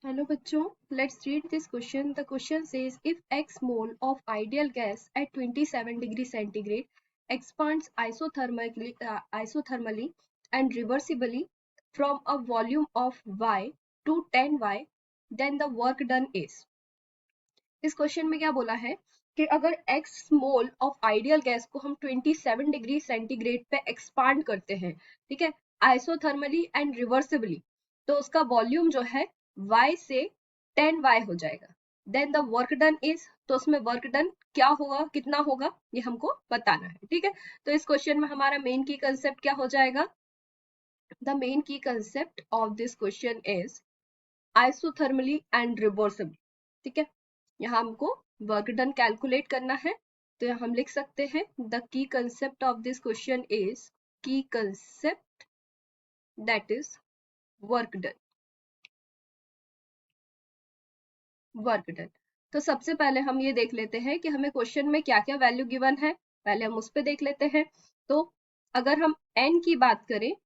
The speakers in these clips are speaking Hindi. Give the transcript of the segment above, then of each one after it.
Hello बच्चों, let's read this question. The question says if X mole of ideal gas at 27 degree centigrade expands isothermally and reversibly from a volume of Y to 10Y, then the work done is. इस क्वेश्चन में क्या बोला है कि अगर x mole of ideal gas को हम 27 डिग्री सेंटीग्रेड पे एक्सपांड करते हैं, ठीक है, आइसोथर्मली एंड रिवर्सिबली, तो उसका वॉल्यूम जो है y से 10y हो जाएगा. Then the work done is, तो उसमें वर्क डन क्या होगा, कितना होगा, ये हमको बताना है. ठीक है, तो इस क्वेश्चन में हमारा मेन की कंसेप्ट क्या हो जाएगा. द मेन की concept of this question is isothermally and reversibly. ठीक है, यहाँ हमको वर्क डन कैलकुलेट करना है, तो यहाँ हम लिख सकते हैं the key concept of this question is key concept that is work done. Work done, तो सबसे पहले हम ये देख लेते हैं कि हमें क्वेश्चन में क्या क्या वैल्यू गिवन है, पहले हम उस पर देख लेते हैं. तो अगर हम n की बात करें,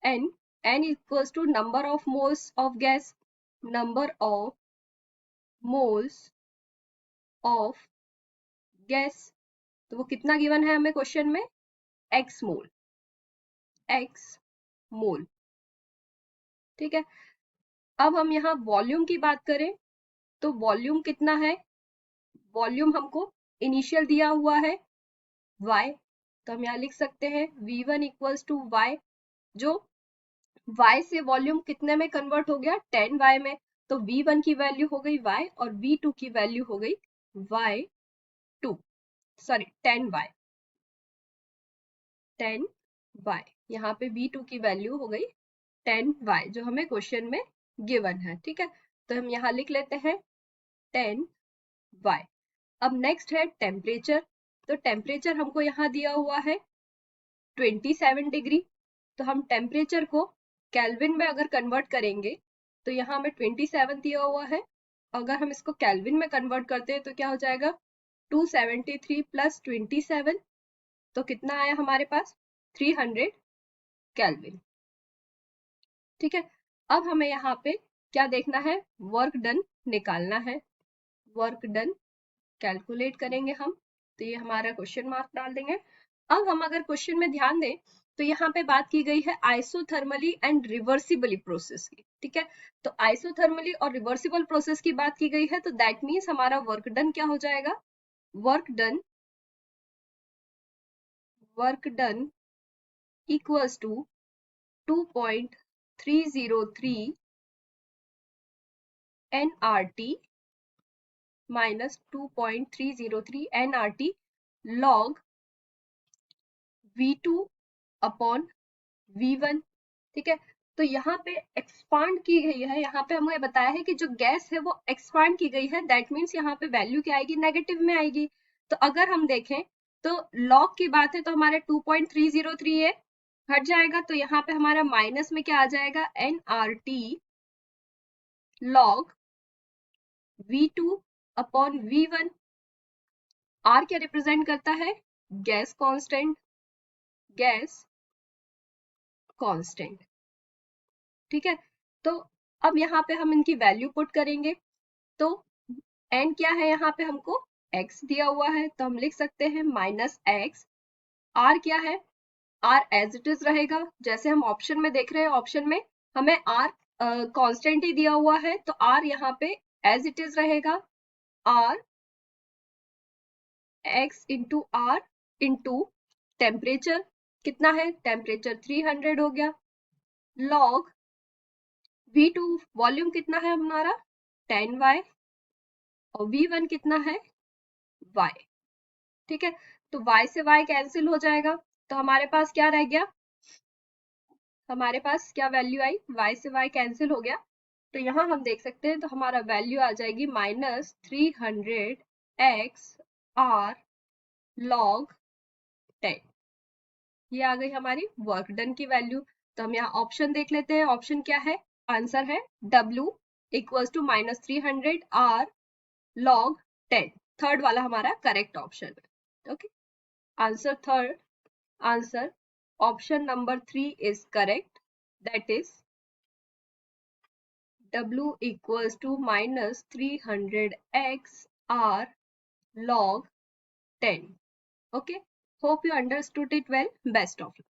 n equals to number of moles of gas, number of moles of gas, तो वो कितना गिवन है हमें क्वेश्चन में, x मोल, x मोल. ठीक है, अब हम यहाँ वॉल्यूम की बात करें, तो वॉल्यूम कितना है, वॉल्यूम हमको इनिशियल दिया हुआ है y, तो हम यहाँ लिख सकते हैं v1 इक्वल्स टू y, जो y से वॉल्यूम कितने में कन्वर्ट हो गया, 10y में, तो v1 की वैल्यू हो गई y और v2 की वैल्यू हो गई y2, सॉरी 10y, 10y, यहाँ पे v2 की वैल्यू हो गई 10y जो हमें क्वेश्चन में गिवन है. ठीक है, तो हम यहाँ लिख लेते हैं 10y. अब नेक्स्ट है टेम्परेचर, तो टेम्परेचर हमको यहाँ दिया हुआ है 27 डिग्री, तो हम टेम्परेचर को केल्विन में अगर कन्वर्ट करेंगे, तो यहाँ हमें 27 दिया हुआ है, अगर हम इसको केल्विन में कन्वर्ट करते हैं तो क्या हो जाएगा 273 प्लस 27, तो कितना आया हमारे पास 300 केल्विन. ठीक है, अब हमें यहाँ पे क्या देखना है, वर्क डन निकालना है. वर्क डन कैलकुलेट करेंगे हम, तो ये हमारा क्वेश्चन मार्क डाल देंगे. अब हम अगर क्वेश्चन में ध्यान दें, तो यहाँ पे बात की गई है आइसोथर्मली एंड रिवर्सिबली प्रोसेस की. ठीक है, तो आइसोथर्मली और रिवर्सिबल प्रोसेस की बात की गई है, तो दैट मीन्स हमारा वर्क डन क्या हो जाएगा, work done equals to 2.303 nRT minus 2.303 nRT log V2 upon V1. ठीक है, तो यहाँ पे एक्सपांड की गई है, यहाँ पे हमें बताया है कि जो गैस है वो एक्सपांड की गई है, दैट मीन्स यहाँ पे वैल्यू क्या आएगी, नेगेटिव में आएगी. तो अगर हम देखें तो लॉग की बात है, तो हमारा 2.303 है, हट जाएगा, तो यहाँ पे हमारा माइनस में क्या आ जाएगा, nRT log V2 upon V1. R क्या रिप्रेजेंट करता है, गैस कांस्टेंट, गैस कांस्टेंट. ठीक है, तो अब यहाँ पे हम इनकी वैल्यू पुट करेंगे, तो n क्या है, यहाँ पे हमको x दिया हुआ है, तो हम लिख सकते हैं माइनस x. r क्या है, r एज इट इज रहेगा, जैसे हम ऑप्शन में देख रहे हैं, ऑप्शन में हमें r कांस्टेंट ही दिया हुआ है, तो r यहाँ पे एज इट इज रहेगा, r x into r into temperature कितना है, टेम्परेचर 300 हो गया, लॉग V2 वॉल्यूम कितना है हमारा 10y और V1 कितना है y. ठीक है, तो y से y कैंसिल हो जाएगा, तो हमारे पास क्या रह गया, हमारे पास क्या वैल्यू आई, y से y कैंसिल हो गया, तो यहाँ हम देख सकते हैं, तो हमारा वैल्यू आ जाएगी माइनस 300x r log 10. ये आ गई हमारी वर्क डन की वैल्यू. तो हम यहाँ ऑप्शन देख लेते हैं, ऑप्शन क्या है, आंसर है W equals to minus 300 R log 10, third वाला हमारा करेक्ट ऑप्शन है. Okay, answer third, answer option number 3 is correct, that is w equals to minus 300x r log 10. Okay, hope you understood it well. Best of luck.